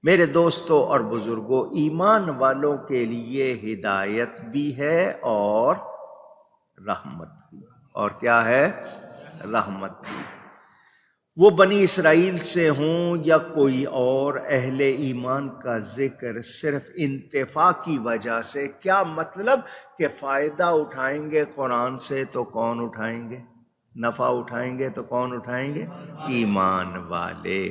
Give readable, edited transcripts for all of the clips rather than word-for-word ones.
میرے دوستوں اور بزرگوں، ایمان والوں کے لیے ہدایت بھی ہے اور رحمت بھی۔ اور کیا ہے؟ رحمت بھی۔ وہ بنی اسرائیل سے ہوں یا کوئی اور، اہل ایمان کا ذکر صرف انتفاع کی وجہ سے، کیا مطلب کہ فائدہ اٹھائیں گے قرآن سے تو کون اٹھائیں گے؟ نفع اٹھائیں گے تو کون اٹھائیں گے؟ ایمان والے۔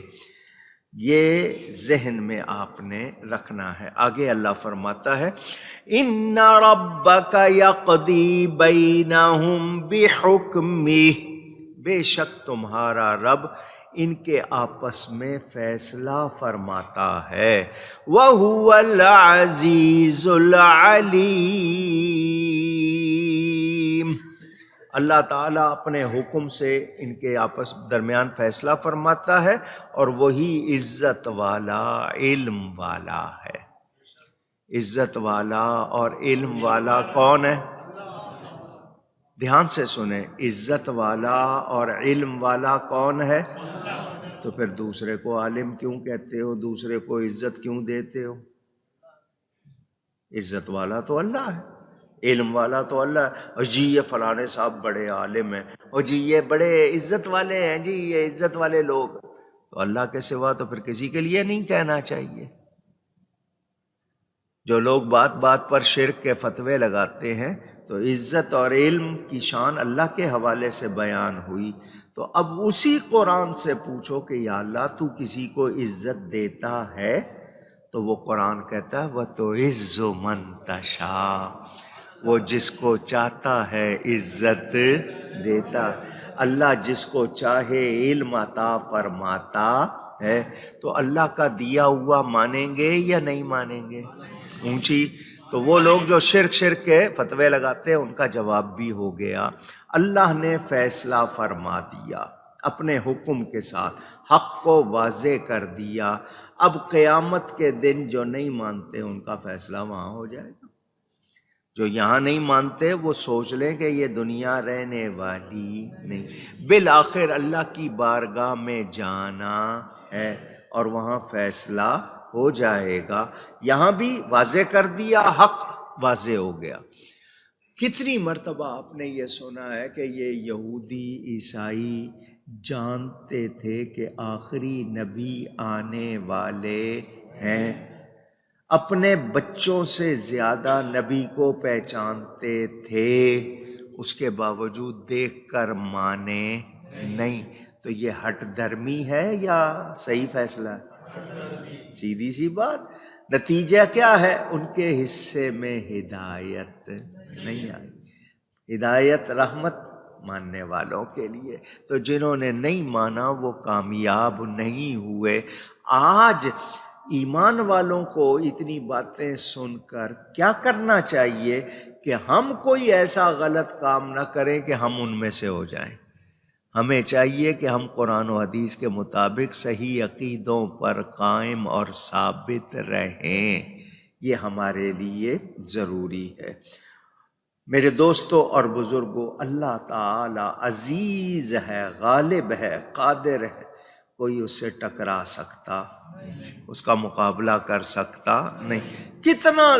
یہ ذہن میں آپ نے رکھنا ہے۔ آگے اللہ فرماتا ہے ان ربک یقضی بینہم بحکمہ، بے شک تمہارا رب ان کے آپس میں فیصلہ فرماتا ہے۔ وَهُوَ الْعَزِيزُ الْعَلِيمُ، اللہ تعالیٰ اپنے حکم سے ان کے آپس درمیان فیصلہ فرماتا ہے، اور وہی عزت والا علم والا ہے۔ عزت والا اور علم والا کون ہے؟ دھیان سے سنیں، عزت والا اور علم والا کون ہے؟ تو پھر دوسرے کو عالم کیوں کہتے ہو؟ دوسرے کو عزت کیوں دیتے ہو؟ عزت والا تو اللہ ہے، علم والا تو اللہ ہے۔ اور جی یہ فلانے صاحب بڑے عالم ہیں، اور جی یہ بڑے عزت والے ہیں، جی یہ عزت والے لوگ، تو اللہ کے سوا تو پھر کسی کے لیے نہیں کہنا چاہیے۔ جو لوگ بات بات پر شرک کے فتوے لگاتے ہیں، تو عزت اور علم کی شان اللہ کے حوالے سے بیان ہوئی، تو اب اسی قرآن سے پوچھو کہ یا اللہ تو کسی کو عزت دیتا ہے؟ تو وہ قرآن کہتا ہے وَتُعِزُّ مَن تَشَاءُ، وہ جس کو چاہتا ہے عزت دیتا ہے۔ اللہ جس کو چاہے علم عطا فرماتا ہے، تو اللہ کا دیا ہوا مانیں گے یا نہیں مانیں گے؟ اونچی۔ تو وہ لوگ جو شرک کے فتوے لگاتے ہیں، ان کا جواب بھی ہو گیا۔ اللہ نے فیصلہ فرما دیا اپنے حکم کے ساتھ، حق کو واضح کر دیا۔ اب قیامت کے دن جو نہیں مانتے ان کا فیصلہ وہاں ہو جائے گا۔ جو یہاں نہیں مانتے وہ سوچ لیں کہ یہ دنیا رہنے والی نہیں، بالآخر اللہ کی بارگاہ میں جانا ہے، اور وہاں فیصلہ ہو جائے گا۔ یہاں بھی واضح کر دیا، حق واضح ہو گیا۔ کتنی مرتبہ آپ نے یہ سنا ہے کہ یہ یہودی عیسائی جانتے تھے کہ آخری نبی آنے والے ہیں، اپنے بچوں سے زیادہ نبی کو پہچانتے تھے، اس کے باوجود دیکھ کر مانے نہیں۔ تو یہ ہٹ درمی ہے یا صحیح فیصلہ ہے؟ سیدھی سی بات۔ نتیجہ کیا ہے؟ ان کے حصے میں ہدایت نہیں آئی۔ ہدایت رحمت ماننے والوں کے لیے، تو جنہوں نے نہیں مانا وہ کامیاب نہیں ہوئے۔ آج ایمان والوں کو اتنی باتیں سن کر کیا کرنا چاہیے کہ ہم کوئی ایسا غلط کام نہ کریں کہ ہم ان میں سے ہو جائیں۔ ہمیں چاہیے کہ ہم قرآن و حدیث کے مطابق صحیح عقیدوں پر قائم اور ثابت رہیں، یہ ہمارے لیے ضروری ہے۔ میرے دوستوں اور بزرگوں، اللہ تعالی عزیز ہے، غالب ہے، قادر ہے، کوئی اس سے ٹکرا سکتا، اس کا مقابلہ کر سکتا نہیں۔ کتنا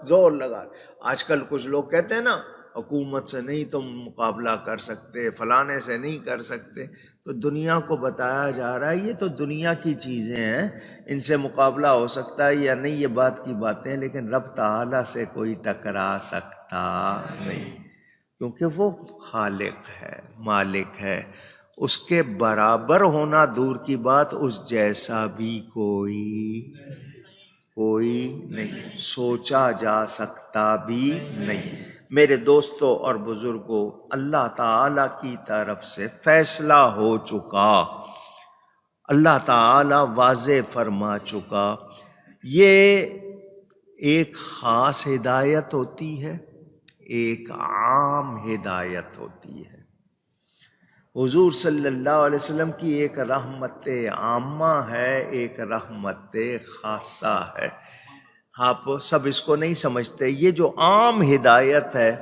زور لگا، آج کل کچھ لوگ کہتے ہیں نا حکومت سے نہیں تم مقابلہ کر سکتے، فلانے سے نہیں کر سکتے، تو دنیا کو بتایا جا رہا ہے یہ تو دنیا کی چیزیں ہیں، ان سے مقابلہ ہو سکتا ہے یا نہیں، یہ بات کی باتیں، لیکن رب تعالیٰ سے کوئی ٹکرا سکتا نہیں، کیونکہ وہ خالق ہے، مالک ہے، اس کے برابر ہونا دور کی بات، اس جیسا بھی کوئی نہیں، سوچا جا سکتا بھی نہیں۔ میرے دوستوں اور بزرگوں، اللہ تعالی کی طرف سے فیصلہ ہو چکا، اللہ تعالی واضح فرما چکا۔ یہ ایک خاص ہدایت ہوتی ہے، ایک عام ہدایت ہوتی ہے۔ حضور صلی اللہ علیہ وسلم کی ایک رحمت عامہ ہے، ایک رحمت خاصہ ہے۔ آپ سب اس کو نہیں سمجھتے۔ یہ جو عام ہدایت ہے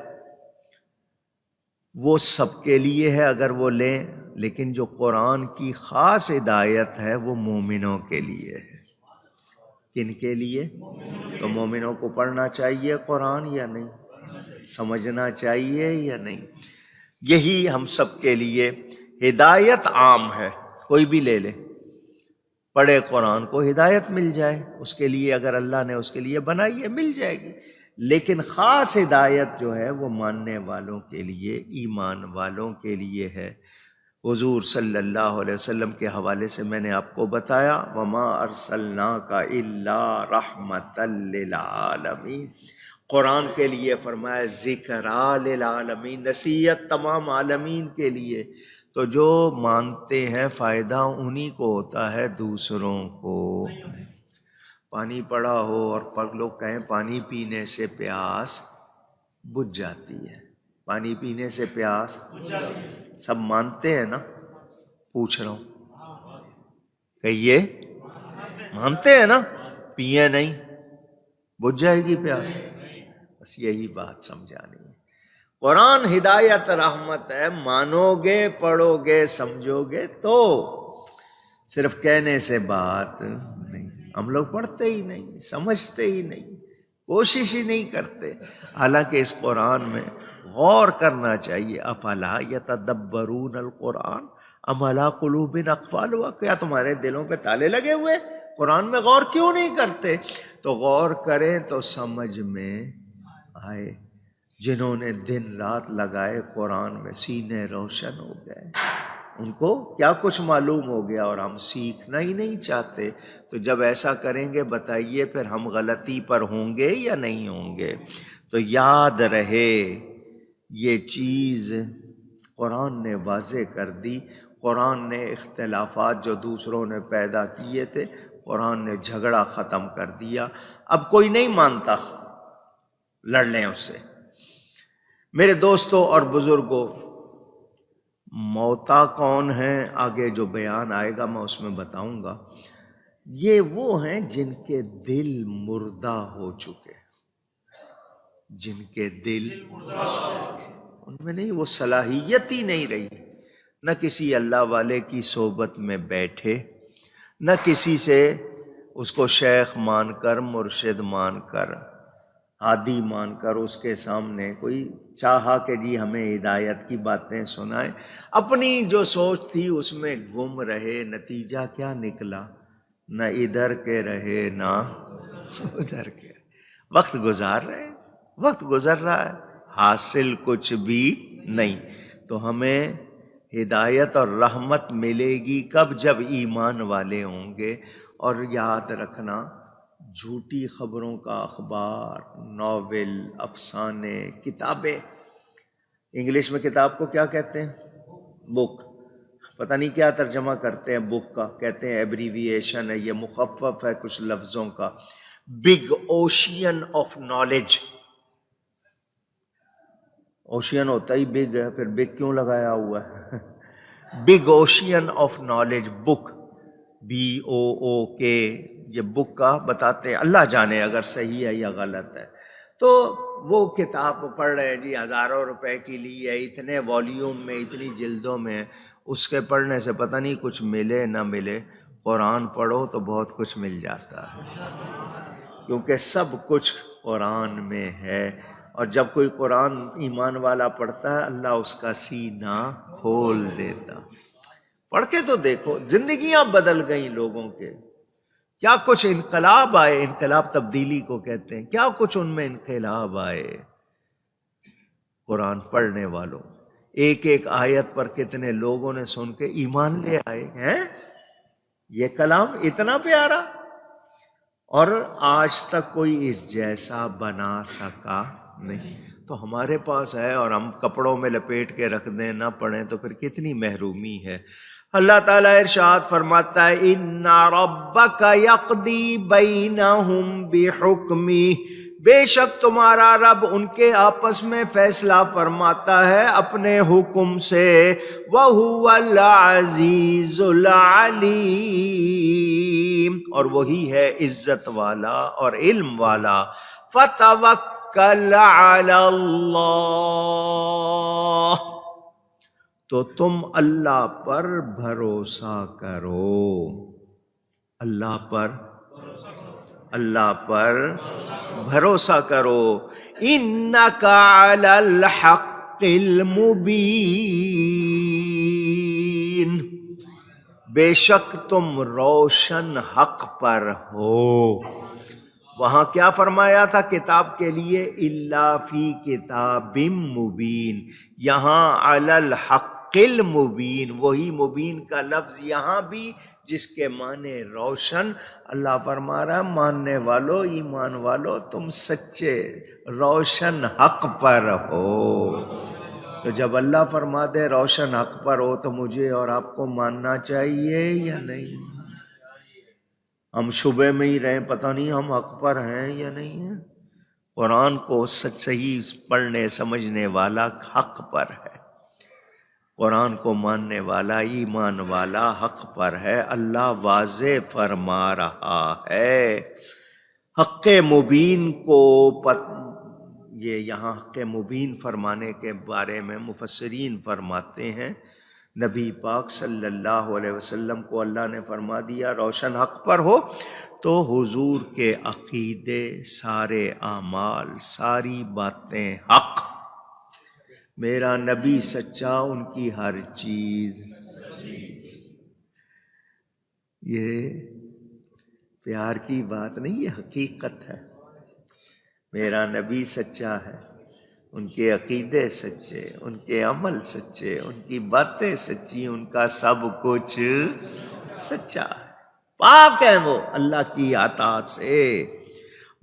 وہ سب کے لیے ہے اگر وہ لیں، لیکن جو قرآن کی خاص ہدایت ہے وہ مومنوں کے لیے ہے۔ کن کے لیے؟ تو مومنوں کو پڑھنا چاہیے قرآن یا نہیں؟ سمجھنا چاہیے یا نہیں؟ یہی ہم سب کے لیے ہدایت عام ہے، کوئی بھی لے لے، پڑھے قرآن کو ہدایت مل جائے، اس کے لیے اگر اللہ نے اس کے لیے بنائی ہے مل جائے گی، لیکن خاص ہدایت جو ہے وہ ماننے والوں کے لیے، ایمان والوں کے لیے ہے۔ حضور صلی اللہ علیہ وسلم کے حوالے سے میں نے آپ کو بتایا، وَمَا أَرْسَلْنَاكَ إِلَّا رَحْمَةً لِّلْعَالَمِينَ، قرآن کے لیے فرمایا ذکرٰ للعالمین، نصیحت تمام عالمین کے لیے۔ تو جو مانتے ہیں فائدہ انہی کو ہوتا ہے، دوسروں کو۔ پانی پڑا ہو اور لوگ کہیں پانی پینے سے پیاس بجھ جاتی ہے، پانی پینے سے پیاس سب مانتے ہیں نا؟ پوچھ رہا ہوں، کہیے مانتے ہیں نا؟ پیے نہیں بجھ جائے گی پیاس، بس یہی بات سمجھانی ہے۔ قرآن ہدایت رحمت ہے، مانو گے پڑھو گے سمجھو گے تو، صرف کہنے سے بات نہیں۔ ہم لوگ پڑھتے ہی نہیں، سمجھتے ہی نہیں، کوشش ہی نہیں کرتے، حالانکہ اس قرآن میں غور کرنا چاہیے۔ افلا یتدبرون القرآن ام علی قلوب اقفالها، کیا تمہارے دلوں پہ تالے لگے ہوئے؟ قرآن میں غور کیوں نہیں کرتے؟ تو غور کریں تو سمجھ میں آئے۔ جنہوں نے دن رات لگائے قرآن میں سینے روشن ہو گئے، ان کو کیا کچھ معلوم ہو گیا، اور ہم سیکھنا ہی نہیں چاہتے۔ تو جب ایسا کریں گے بتائیے پھر ہم غلطی پر ہوں گے یا نہیں ہوں گے؟ تو یاد رہے یہ چیز قرآن نے واضح کر دی۔ قرآن نے اختلافات جو دوسروں نے پیدا کیے تھے، قرآن نے جھگڑا ختم کر دیا۔ اب کوئی نہیں مانتا، لڑ لیں اس سے۔ میرے دوستوں اور بزرگوں، موتا کون ہیں آگے جو بیان آئے گا میں اس میں بتاؤں گا۔ یہ وہ ہیں جن کے دل مردہ ہو چکے، جن کے دل ان میں نہیں، وہ صلاحیت ہی نہیں رہی، نہ کسی اللہ والے کی صحبت میں بیٹھے، نہ کسی سے اس کو شیخ مان کر، مرشد مان کر، ہادی مان کر اس کے سامنے کوئی چاہا کہ جی ہمیں ہدایت کی باتیں سنائے، اپنی جو سوچ تھی اس میں گم رہے۔ نتیجہ کیا نکلا؟ نہ ادھر کے رہے نہ ادھر کے، وقت گزار رہے، وقت گزر رہا ہے، حاصل کچھ بھی نہیں۔ تو ہمیں ہدایت اور رحمت ملے گی کب؟ جب ایمان والے ہوں گے۔ اور یاد رکھنا، جھوٹی خبروں کا اخبار، ناول، افسانے، کتابیں، انگلش میں کتاب کو کیا کہتے ہیں؟ بک، پتہ نہیں کیا ترجمہ کرتے ہیں بک کا، کہتے ہیں ایبریویشن ہے، یہ مخفف ہے کچھ لفظوں کا۔ Big ocean of knowledge, ocean ہوتا ہی بگ ہے، پھر بگ کیوں لگایا ہوا ہے؟ Big ocean of knowledge book, BOOK، یہ بک کا بتاتے ہیں، اللہ جانے اگر صحیح ہے یا غلط ہے۔ تو وہ کتاب پڑھ رہے ہیں جی، ہزاروں روپے کی لی ہے، اتنے والیوم میں، اتنی جلدوں میں، اس کے پڑھنے سے پتہ نہیں کچھ ملے نہ ملے۔ قرآن پڑھو تو بہت کچھ مل جاتا ہے، کیونکہ سب کچھ قرآن میں ہے۔ اور جب کوئی قرآن ایمان والا پڑھتا ہے، اللہ اس کا سینہ کھول دیتا۔ پڑھ کے تو دیکھو، زندگیاں بدل گئیں لوگوں کے، کیا کچھ انقلاب آئے، انقلاب تبدیلی کو کہتے ہیں، کیا کچھ ان میں انقلاب آئے قرآن پڑھنے والوں۔ ایک ایک آیت پر کتنے لوگوں نے سن کے ایمان لے آئے ہیں۔ یہ کلام اتنا پیارا، اور آج تک کوئی اس جیسا بنا سکا نہیں۔ تو ہمارے پاس ہے اور ہم کپڑوں میں لپیٹ کے رکھ دیں، نہ پڑھیں، تو پھر کتنی محرومی ہے۔ اللہ تعالیٰ ارشاد فرماتا ہے، اِنَّ رَبَّكَ يَقْضِي بَيْنَهُمْ بِحُكْمِهِ، بے شک تمہارا رب ان کے آپس میں فیصلہ فرماتا ہے اپنے حکم سے۔ وَهُوَ الْعَزِيزُ الْعَلِيمُ، اور وہی ہے عزت والا اور علم والا۔ فَتَوَكَّلْ عَلَى اللَّهِ، تو تم اللہ پر بھروسہ کرو، اللہ پر اللہ پر بھروسہ کرو. انک علی الحق المبین، بے شک تم روشن حق پر ہو. وہاں کیا فرمایا تھا کتاب کے لیے؟ الا فی کتاب مبین. یہاں علی الحق المبین، وہی مبین کا لفظ یہاں بھی جس کے معنی روشن. اللہ فرما رہا ماننے والو، ایمان والو، تم سچے روشن حق پر ہو. تو جب اللہ فرما دے روشن حق پر ہو تو مجھے اور آپ کو ماننا چاہیے یا نہیں؟ ہم شبے میں ہی رہیں، پتہ نہیں ہم حق پر ہیں یا نہیں ہیں. قرآن کو صحیح پڑھنے سمجھنے والا حق پر ہے، قرآن کو ماننے والا ایمان والا حق پر ہے. اللہ واضح فرما رہا ہے حق مبین کو. یہ یہاں حق مبین فرمانے کے بارے میں مفسرین فرماتے ہیں نبی پاک صلی اللہ علیہ وسلم کو اللہ نے فرما دیا روشن حق پر ہو تو حضور کے عقیدے، سارے اعمال، ساری باتیں حق. میرا نبی سچا، ان کی ہر چیز. یہ پیار کی بات نہیں، یہ حقیقت ہے. میرا نبی سچا ہے، ان کے عقیدے سچے، ان کے عمل سچے، ان کی باتیں سچی، ان کا سب کچھ سچا ہے. پاک ہے وہ اللہ کی عطا سے.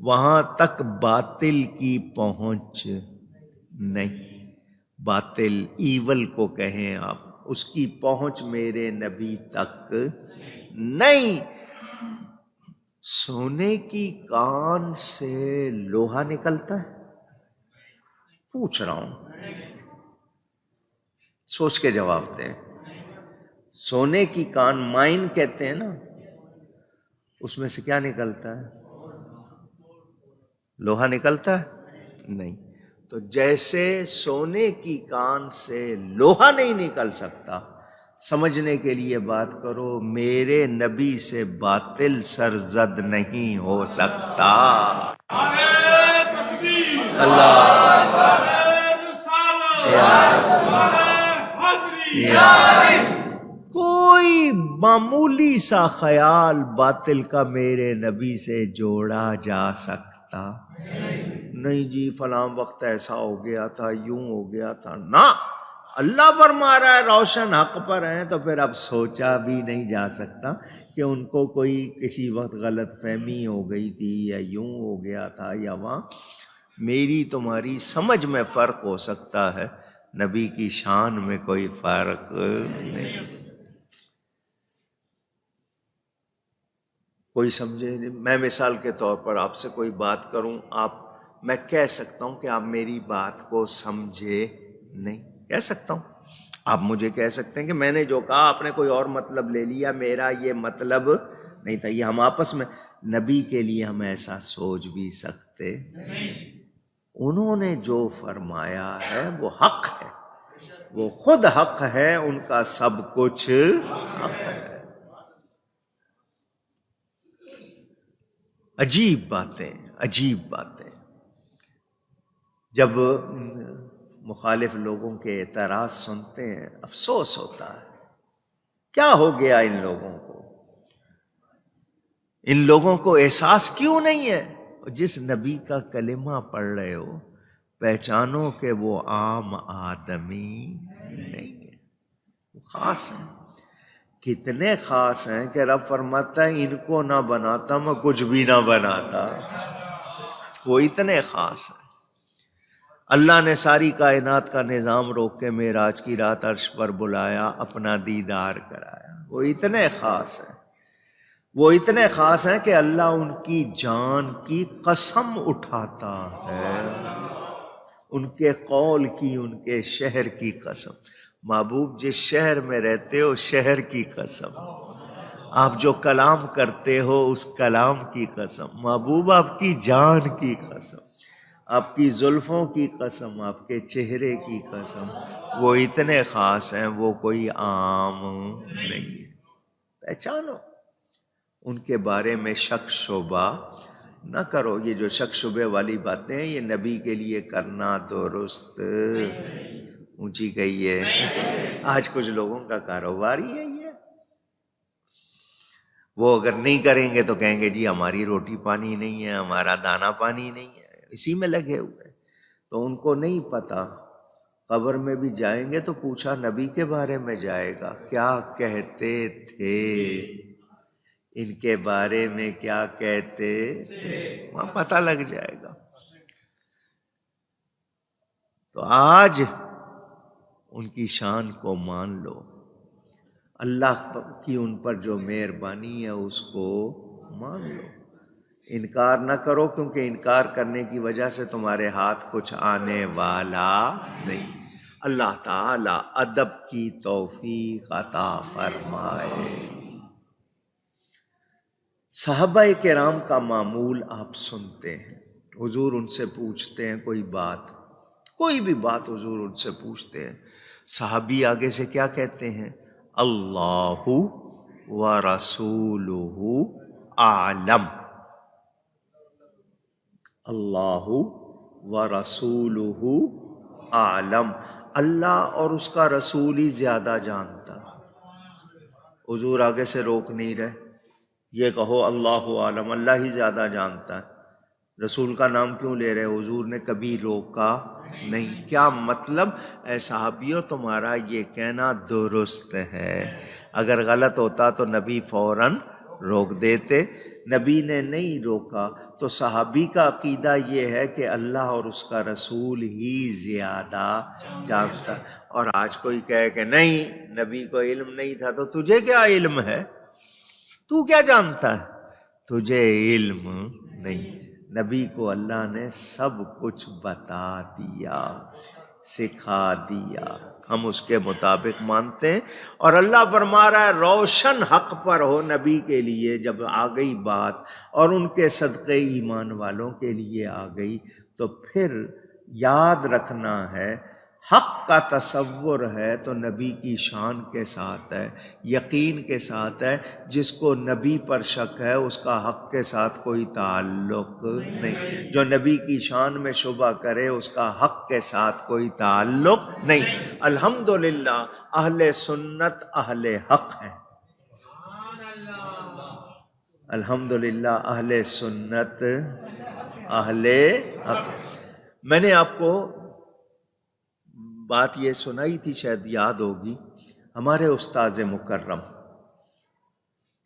وہاں تک باطل کی پہنچ نہیں. باطل ایول کو کہیں آپ، اس کی پہنچ میرے نبی تک نہیں. سونے کی کان سے لوہا نکلتا ہے؟ پوچھ رہا ہوں، سوچ کے جواب دیں. سونے کی کان مائن کہتے ہیں نا، اس میں سے کیا نکلتا ہے؟ لوہا نکلتا ہے؟ نہیں. تو جیسے سونے کی کان سے لوہا نہیں نکل سکتا، سمجھنے کے لیے بات کرو، میرے نبی سے باطل سرزد نہیں ہو سکتا. اللہ کوئی معمولی سا خیال باطل کا میرے نبی سے جوڑا جا سکتا نہیں. جی فلاں وقت ایسا ہو گیا تھا، یوں ہو گیا تھا، نہ. اللہ فرما رہا ہے روشن حق پر ہیں، تو پھر اب سوچا بھی نہیں جا سکتا کہ ان کو کوئی کسی وقت غلط فہمی ہو گئی تھی یا یوں ہو گیا تھا یا وہاں. میری تمہاری سمجھ میں فرق ہو سکتا ہے، نبی کی شان میں کوئی فرق نہیں. کوئی سمجھے؟ میں مثال کے طور پر آپ سے کوئی بات کروں، میں کہہ سکتا ہوں کہ آپ میری بات کو سمجھے نہیں، کہہ سکتا ہوں. آپ مجھے کہہ سکتے ہیں کہ میں نے جو کہا آپ نے کوئی اور مطلب لے لیا، میرا یہ مطلب نہیں تھا. یہ ہم آپس میں، نبی کے لیے ہم ایسا سوچ بھی سکتے نہیں. انہوں نے جو فرمایا ہے وہ حق ہے، وہ خود حق ہے، ان کا سب کچھ حق ہے. عجیب باتیں، عجیب باتیں. جب مخالف لوگوں کے اعتراض سنتے ہیں افسوس ہوتا ہے. کیا ہو گیا ان لوگوں کو؟ ان لوگوں کو احساس کیوں نہیں ہے؟ جس نبی کا کلمہ پڑھ رہے ہو پہچانو کہ وہ عام آدمی نہیں ہے، خاص ہیں. کتنے خاص ہیں کہ رب فرماتا ہے ان کو نہ بناتا میں کچھ بھی نہ بناتا. وہ اتنے خاص ہیں. اللہ نے ساری کائنات کا نظام روک کے معراج کی رات عرش پر بلایا، اپنا دیدار کرایا. وہ اتنے خاص ہیں، وہ اتنے خاص ہیں کہ اللہ ان کی جان کی قسم اٹھاتا ہے، ان کے قول کی، ان کے شہر کی قسم. محبوب جس شہر میں رہتے ہو شہر کی قسم، آپ جو کلام کرتے ہو اس کلام کی قسم، محبوب آپ کی جان کی قسم، آپ کی زلفوں کی قسم، آپ کے چہرے کی قسم. وہ اتنے خاص ہیں، وہ کوئی عام نہیں ہے. پہچانو. ان کے بارے میں شک شبہ نہ کرو یہ جو شک شبے والی باتیں ہیں، یہ نبی کے لیے کرنا درست اونچی گئی ہے۔ آج کچھ لوگوں کا کاروبار ہی ہے یہ، وہ اگر نہیں کریں گے تو کہیں گے جی ہماری روٹی پانی نہیں ہے، ہمارا دانا پانی نہیں ہے، اسی میں لگے ہوئے۔ تو ان کو نہیں پتا، قبر میں بھی جائیں گے تو پوچھا نبی کے بارے میں جائے گا، کیا کہتے تھے ان کے بارے میں، کیا کہتے تھے، وہاں پتہ لگ جائے گا۔ تو آج ان کی شان کو مان لو، اللہ کی ان پر جو مہربانی ہے اس کو مان لو، انکار نہ کرو، کیونکہ انکار کرنے کی وجہ سے تمہارے ہاتھ کچھ آنے والا نہیں۔ اللہ تعالی ادب کی توفیق عطا فرمائے۔ صحابہ کرام کا معمول آپ سنتے ہیں، حضور ان سے پوچھتے ہیں کوئی بات، کوئی بھی بات حضور ان سے پوچھتے ہیں، صحابی آگے سے کیا کہتے ہیں؟ اللہ ورسولہ اعلم، اللہ ورسولہ اعلم، اللہ اور اس کا رسول ہی زیادہ جانتا۔ حضور آگے سے روک نہیں رہے، یہ کہو اللہ عالم، اللہ ہی زیادہ جانتا ہے، رسول کا نام کیوں لے رہے؟ حضور نے کبھی روکا نہیں۔ کیا مطلب؟ اے صحابیوں تمہارا یہ کہنا درست ہے، اگر غلط ہوتا تو نبی فوراً روک دیتے، نبی نے نہیں روکا۔ تو صحابی کا عقیدہ یہ ہے کہ اللہ اور اس کا رسول ہی زیادہ جانتا۔ اور آج کوئی کہے کہ نہیں نبی کو علم نہیں تھا، تو تجھے کیا علم ہے؟ تو کیا جانتا ہے؟ تجھے علم نہیں۔ نبی کو اللہ نے سب کچھ بتا دیا، سکھا دیا، ہم اس کے مطابق مانتے ہیں۔ اور اللہ فرما رہا ہے روشن حق پر ہو نبی کے لیے جب آ گئی بات، اور ان کے صدقے ایمان والوں کے لیے آ گئی، تو پھر یاد رکھنا ہے حق کا تصور ہے تو نبی کی شان کے ساتھ ہے، یقین کے ساتھ ہے۔ جس کو نبی پر شک ہے اس کا حق کے ساتھ کوئی تعلق نہیں، جو نبی کی شان میں شبہ کرے اس کا حق کے ساتھ کوئی تعلق نہیں۔ الحمدللہ اہل سنت اہل حق ہیں، الحمدللہ اہل سنت اہل حق۔ میں نے آپ کو بات یہ سنائی تھی، شاید یاد ہوگی، ہمارے استاد مکرم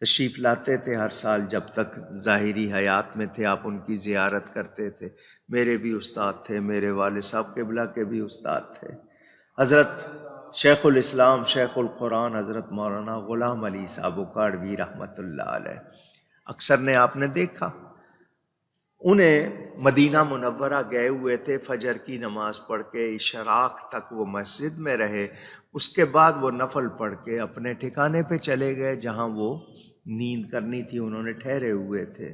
تشریف لاتے تھے ہر سال، جب تک ظاہری حیات میں تھے آپ ان کی زیارت کرتے تھے۔ میرے بھی استاد تھے، میرے والد صاحب قبلہ کے بھی استاد تھے، حضرت شیخ الاسلام شیخ القرآن حضرت مولانا غلام علی صاحب اکاڑوی رحمۃ اللہ علیہ۔ اکثر نے آپ نے دیکھا انہیں مدینہ منورہ گئے ہوئے تھے، فجر کی نماز پڑھ کے اشراق تک وہ مسجد میں رہے، اس کے بعد وہ نفل پڑھ کے اپنے ٹھکانے پہ چلے گئے جہاں وہ نیند کرنی تھی، انہوں نے ٹھہرے ہوئے تھے۔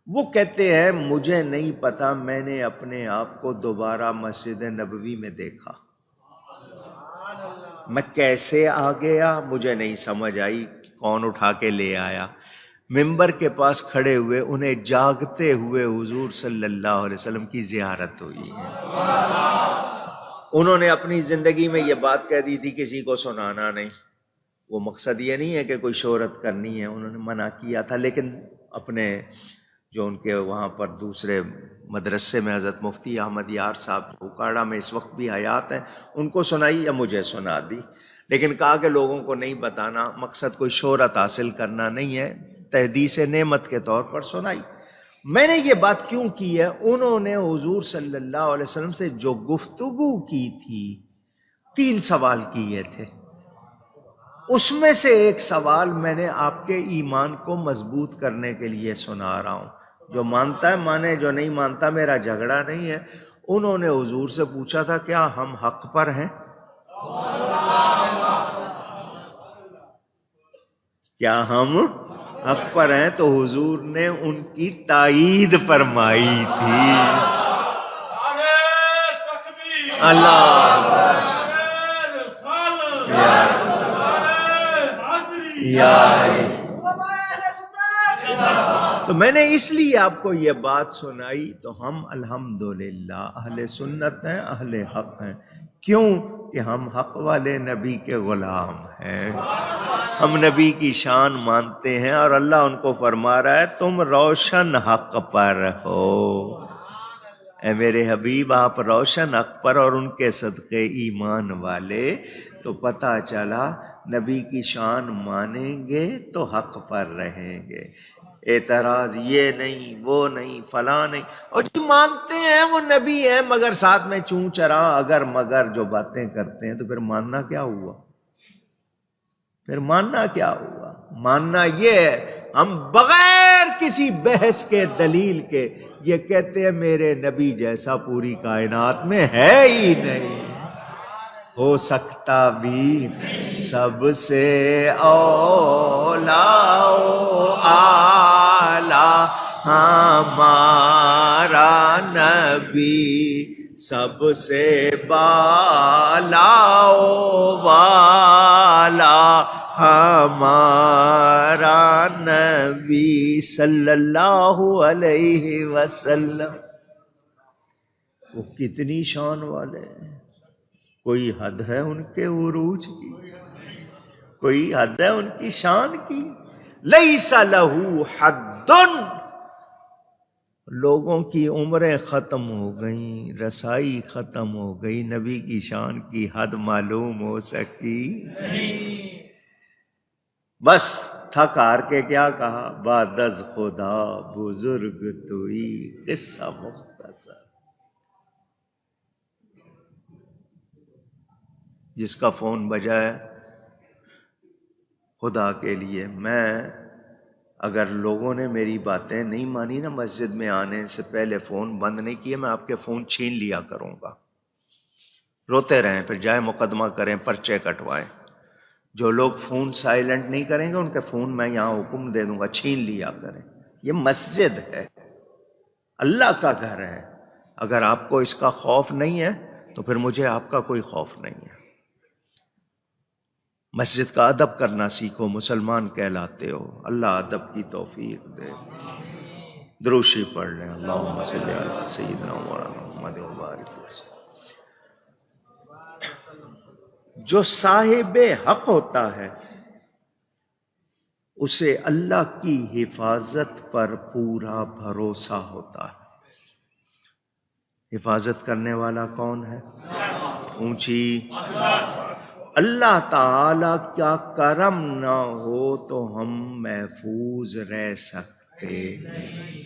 وہ کہتے ہیں مجھے نہیں پتا میں نے اپنے آپ کو دوبارہ مسجد نبوی میں دیکھا، میں کیسے آ گیا مجھے نہیں سمجھ آئی، کون اٹھا کے لے آیا۔ ممبر کے پاس کھڑے ہوئے انہیں جاگتے ہوئے حضور صلی اللہ علیہ وسلم کی زیارت ہوئی ہے۔ انہوں نے اپنی زندگی میں یہ بات کہہ دی تھی کسی کو سنانا نہیں، وہ مقصد یہ نہیں ہے کہ کوئی شہرت کرنی ہے، انہوں نے منع کیا تھا، لیکن اپنے جو ان کے وہاں پر دوسرے مدرسے میں حضرت مفتی احمد یار صاحب اکاڑا میں اس وقت بھی حیات ہیں، ان کو سنائی یا مجھے سنا دی، لیکن کہا کہ لوگوں کو نہیں بتانا، مقصد کوئی شہرت حاصل کرنا نہیں ہے، تحدیث نعمت کے طور پر سنائی۔ میں نے یہ بات کیوں کی ہے؟ انہوں نے حضور صلی اللہ علیہ وسلم سے جو گفتگو کی تھی 3 سوال کیے تھے، اس میں سے ایک سوال میں نے آپ کے ایمان کو مضبوط کرنے کے لیے سنا رہا ہوں، جو مانتا ہے مانے، جو نہیں مانتا میرا جھگڑا نہیں ہے۔ انہوں نے حضور سے پوچھا تھا کیا ہم حق پر ہیں؟ کیا ہم حق پر ہیں؟ تو حضور نے ان کی تائید فرمائی تھی۔ اللہ تو میں نے اس لیے آپ کو یہ بات سنائی. تو ہم الحمدللہ اہل سنت ہیں، اہل حق ہیں. کیوں کہ ہم حق والے نبی کے غلام ہیں، ہم نبی کی شان مانتے ہیں، اور اللہ ان کو فرما رہا ہے تم روشن حق پر ہو. اے میرے حبیب آپ روشن حق پر اور ان کے صدقے ایمان والے. تو پتہ چلا نبی کی شان مانیں گے تو حق پر رہیں گے. اعتراض یہ نہیں، وہ نہیں، فلاں نہیں، اور جی مانتے ہیں وہ نبی ہیں مگر ساتھ میں چوں چرا اگر مگر جو باتیں کرتے ہیں، تو پھر ماننا کیا ہوا؟ پھر ماننا کیا ہوا؟ ماننا یہ ہے ہم بغیر کسی بحث کے، دلیل کے یہ کہتے ہیں میرے نبی جیسا پوری کائنات میں ہے ہی نہیں، ہو سکتا بھی سب سے اولا اعلی ہمارا نبی، سب سے بالا والا ہمارا نبی صلی اللہ علیہ وسلم. وہ کتنی شان والے ہیں، کوئی حد ہے ان کے عروج کی؟ کوئی حد ہے ان کی شان کی؟ لیس لہ حد. لوگوں کی عمریں ختم ہو گئیں، رسائی ختم ہو گئی، نبی کی شان کی حد معلوم ہو سکی نہیں. بس تھک ہار کے کیا کہا، بعد از خدا بزرگ توئی، قصہ مختصر. جس کا فون بجا ہے خدا کے لیے، میں اگر لوگوں نے میری باتیں نہیں مانی نا، مسجد میں آنے سے پہلے فون بند نہیں کیے، میں آپ کے فون چھین لیا کروں گا. روتے رہیں، پھر جائیں مقدمہ کریں، پرچے کٹوائیں. جو لوگ فون سائلنٹ نہیں کریں گے ان کے فون میں یہاں حکم دے دوں گا چھین لیا کریں. یہ مسجد ہے، اللہ کا گھر ہے. اگر آپ کو اس کا خوف نہیں ہے تو پھر مجھے آپ کا کوئی خوف نہیں ہے. مسجد کا ادب کرنا سیکھو، مسلمان کہلاتے ہو. اللہ ادب کی توفیق دے. دروشی پڑھ لیں. اللہم صلی علی سیدنا مولانا محمد وبارک وسلم. جو صاحب حق ہوتا ہے اسے اللہ کی حفاظت پر پورا بھروسہ ہوتا ہے. حفاظت کرنے والا کون ہے؟ اونچی اللہ تعالی کا کرم نہ ہو تو ہم محفوظ رہ سکتے نہیں.